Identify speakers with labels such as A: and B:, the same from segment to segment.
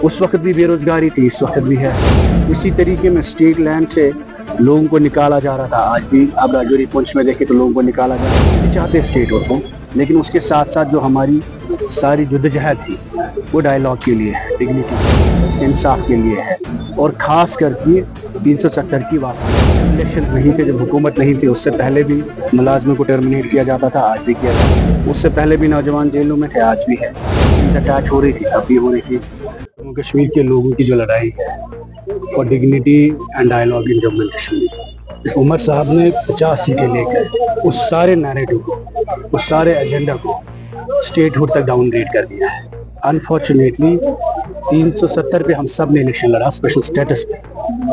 A: उस वक्त भी बेरोजगारी थी, इस वक्त भी है। इसी तरीके में स्टेट लैंड से लोगों को निकाला जा रहा था, आज भी आप राजौरी पुंछ में देखें तो लोगों को निकाला जा रहा है। चाहते स्टेट को, लेकिन उसके साथ साथ जो हमारी सारी जद्दोजहद थी वो डायलॉग के लिए है, डिग्निटी इंसाफ के लिए है, और ख़ास करके 370 की वापसी। इलेक्शंस नहीं थे, जब हुकूमत नहीं थी, उससे पहले भी मुलाजमों को टर्मिनेट किया जाता था, आज भी किया जाता है। उससे पहले भी नौजवान जेलों में थे, आज भी है। अटैच हो रही थी, तब भी हो रही थी। जम्मू कश्मीर के लोगों की जो लड़ाई है for dignity and dialogue in Jammu Kashmir, Omar साहब ने 50 सीटें लेकर उस सारे नैरेटिव को, उस सारे एजेंडा को स्टेटहुड तक डाउनग्रेड कर दिया है। अनफॉर्चुनेटली 370 पे हम सब ने इलेक्शन लड़ा, स्पेशल स्टेटस पे,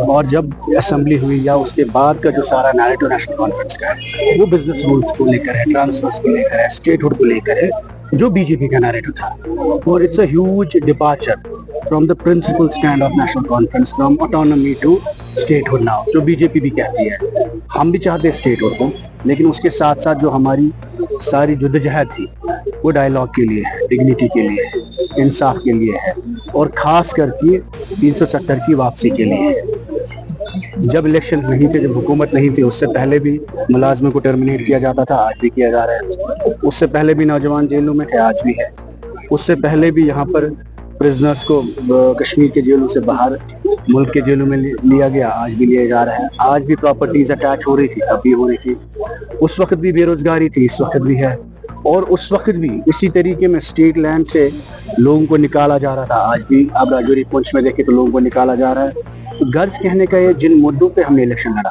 A: और जब असेंबली हुई या उसके बाद का जो सारा नैरेटिव नेशनल कॉन्फ्रेंस का है वो बिजनेस रूल्स को लेकर है, ट्रांसफर्स को लेकर है, स्टेटहुड को लेकर है, जो बीजेपी का नैरेटिव था। और it's a huge departure from the principle stand of national conference from autonomy to statehood now, जो बीजेपी भी कहती है। हम भी चाहते हैं स्टेटहुड को, लेकिन उसके साथ साथ जो हमारी सारी जद्दोजहद थी वो डायलॉग के लिए है, डिग्निटी के लिए है, इंसाफ के लिए है, और ख़ास करके 370 की वापसी के लिए है। जब इलेक्शंस नहीं थे, जब हुकूमत नहीं थी, उससे पहले भी मुलाजमों को टर्मिनेट किया जाता था, आज भी किया जा रहा है। उससे पहले भी नौजवान जेलों में थे, आज भी है। उससे पहले भी यहाँ पर प्रिजनर्स को कश्मीर के जेलों से बाहर मुल्क के जेलों में लिया गया, आज भी लिया जा रहा है। आज भी प्रॉपर्टीज अटैच हो रही थी, तब भी हो रही थी। उस वक्त भी बेरोजगारी थी, इस वक्त भी है। और उस वक्त भी इसी तरीके में स्टेट लैंड से लोगों को निकाला जा रहा था, आज भी आप राजौरी पुंछ में देखें तो लोगों को निकाला जा रहा है। तो गर्ज कहने का ये, जिन मुद्दों पे हमने इलेक्शन लड़ा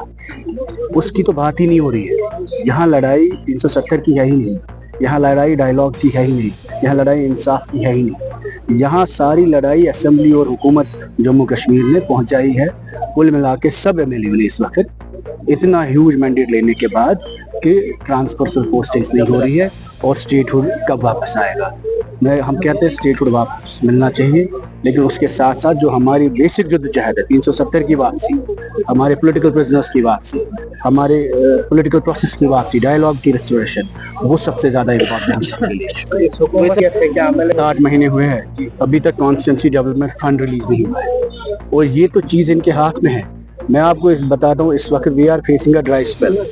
A: उसकी तो बात ही नहीं हो रही है। यहाँ लड़ाई 370 की है ही नहीं, यहाँ लड़ाई डायलॉग की है ही नहीं, यहाँ लड़ाई इंसाफ की है ही नहीं। यहाँ सारी लड़ाई असेंबली और हुकूमत जम्मू कश्मीर ने पहुंचाई है। कुल मिला के सब एमएलए ने इस वक्त इतना ह्यूज मैंडेट लेने के बाद कि ट्रांसफर पोस्टिंग्स नहीं हो रही है और स्टेटहुड कब वापस आएगा। हम कहते हैं स्टेटहुड वापस मिलना चाहिए, लेकिन उसके साथ साथ जो हमारी बेसिक जद्दोजहद है, 370 की वापसी, हमारे पॉलिटिकल प्रिजनर्स की वापसी, हमारे पॉलिटिकल प्रोसेस की वापसी, डायलॉग की रिस्टोरेशन, वो सबसे ज़्यादा इम्पोर्टेंट हम सबके लिए। 8 महीने हुए हैं, अभी तक कॉन्स्टिट्यूंसी डेवलपमेंट फंड रिलीज नहीं हुआ है, और ये तो चीज़ इनके हाथ में है। मैं आपको बताता हूँ, इस वक्त we are facing a dry spell.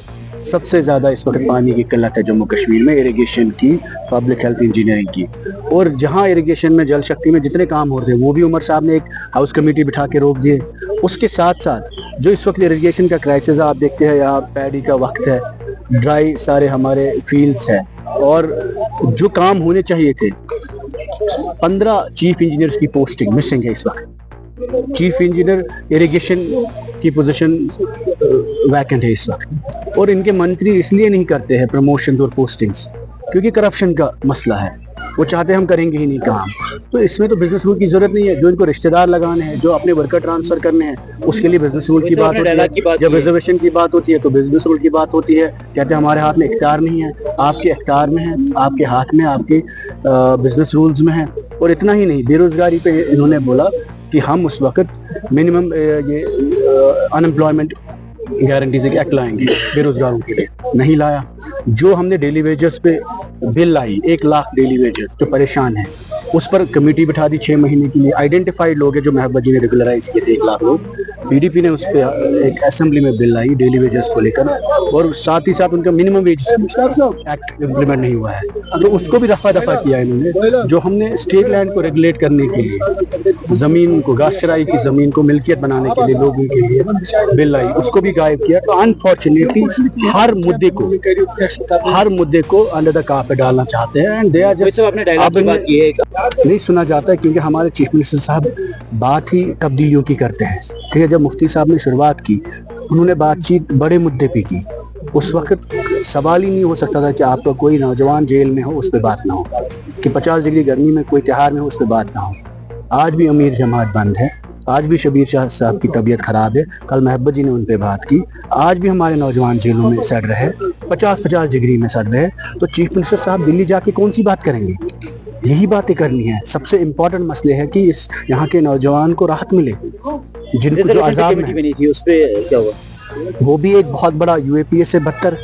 A: सबसे ज़्यादा इस वक्त पानी की किल्लत है जम्मू कश्मीर में, इरिगेशन की, पब्लिक हेल्थ इंजीनियरिंग की। और जहाँ इरिगेशन में, जल शक्ति में जितने काम हो रहे थे वो भी उमर साहब ने एक हाउस कमेटी बिठा के रोक दिए। उसके साथ साथ जो इस वक्त इरिगेशन का क्राइसिस आप देखते हैं, यहाँ पैडी का वक्त है, ड्राई सारे हमारे फील्ड्स हैं, और जो काम होने चाहिए थे, 15 चीफ इंजीनियर्स की पोस्टिंग मिसिंग है इस वक्त। चीफ इंजीनियर इरिगेशन की पोजीशन वैकेंट है इस वक्त, और इनके मंत्री इसलिए नहीं करते हैं प्रमोशंस और पोस्टिंग्स क्योंकि करप्शन का मसला है। वो चाहते हैं हम करेंगे ही नहीं काम। तो इसमें तो बिजनेस रूल की जरूरत नहीं है। जो इनको रिश्तेदार लगाने हैं, जो अपने वर्कर ट्रांसफर करने हैं, उसके लिए बिजनेस रूल की बात होती है। जब रिजर्वेशन की बात होती है तो बिजनेस रूल की बात होती है। कहते हैं हमारे हाथ में इख्तियार नहीं है, आपके इख्तियार में है, आपके हाथ में, आपके बिजनेस रूल्स में है। और इतना ही नहीं, बेरोजगारी पे इन्होंने बोला कि हम उस वक्त मिनिमम ये अनएम्प्लॉयमेंट गारंटीज एक्ट लाएंगे बेरोजगारों के लिए, नहीं लाया। जो हमने डेली वेजेस पे बिल लाई, 1 लाख डेली वेजेस जो परेशान है, उस पर कमेटी बिठा दी 6 महीने के लिए। आइडेंटिफाइड लोग हैं जो महबूबा जी ने रेगुलराइज किए थे, 1 लाख लोग। पीडीपी ने उस पर एक असेंबली में बिल लाई डेली वेजेस को लेकर, और साथ ही साथ उनका मिनिमम वेज एक्ट इम्प्लीमेंट नहीं हुआ है, तो उसको भी रफा दफा किया इन्होंने। जो हमने स्टेट लैंड को रेगुलेट करने के लिए, जमीन को, घास चराई की जमीन को मिल्कियत बनाने के लिए लोगों के लिए बिल लाई, उसको भी गायब किया। तो अनफॉर्चुनेटली हर मुद्दे को अंडर द कारपेट डालना चाहते हैं, एंड दे आर जस्ट नहीं सुना जाता है, क्योंकि हमारे चीफ मिनिस्टर साहब बात ही तब्दीलियों की करते हैं। ठीक है, जब मुफ्ती साहब ने शुरुआत की, उन्होंने बातचीत बड़े मुद्दे पे की। उस वक्त सवाल ही नहीं हो सकता था कि आपका कोई नौजवान जेल में हो उस पर बात ना हो, कि 50 डिग्री गर्मी में कोई त्योहार में हो उस पर बात ना हो। आज भी अमीर जमात बंद है, आज भी शबीर शाह साहब की तबीयत खराब है, कल महबूबा जी ने उन पर बात की। आज भी हमारे नौजवान जेलों में सड़ रहे, 50-50 डिग्री में सड़ रहे। तो चीफ मिनिस्टर साहब दिल्ली जाके कौन सी बात करेंगे? यही बातें करनी है। सबसे इम्पोर्टेंट मसले है कि इस यहाँ के नौजवान को राहत मिले, जिनको जो आजाद बनी थी उस पे क्या हुआ? वो भी एक बहुत बड़ा यूएपीए से बदतर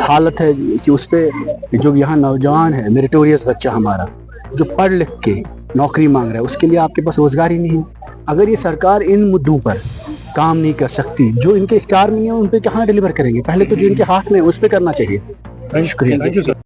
A: हालत है कि उस पे जो यहाँ नौजवान है, मेरिटोरियस बच्चा हमारा, जो पढ़ लिख के नौकरी मांग रहा है, उसके लिए आपके पास रोजगार ही नहीं है। अगर ये सरकार इन मुद्दों पर काम नहीं कर सकती, जो इनके इख्तियार में नहीं है उन पे कहाँ डिलीवर करेंगे? पहले तो जो इनके हाथ में है उस पे करना चाहिए। शुक्रिया।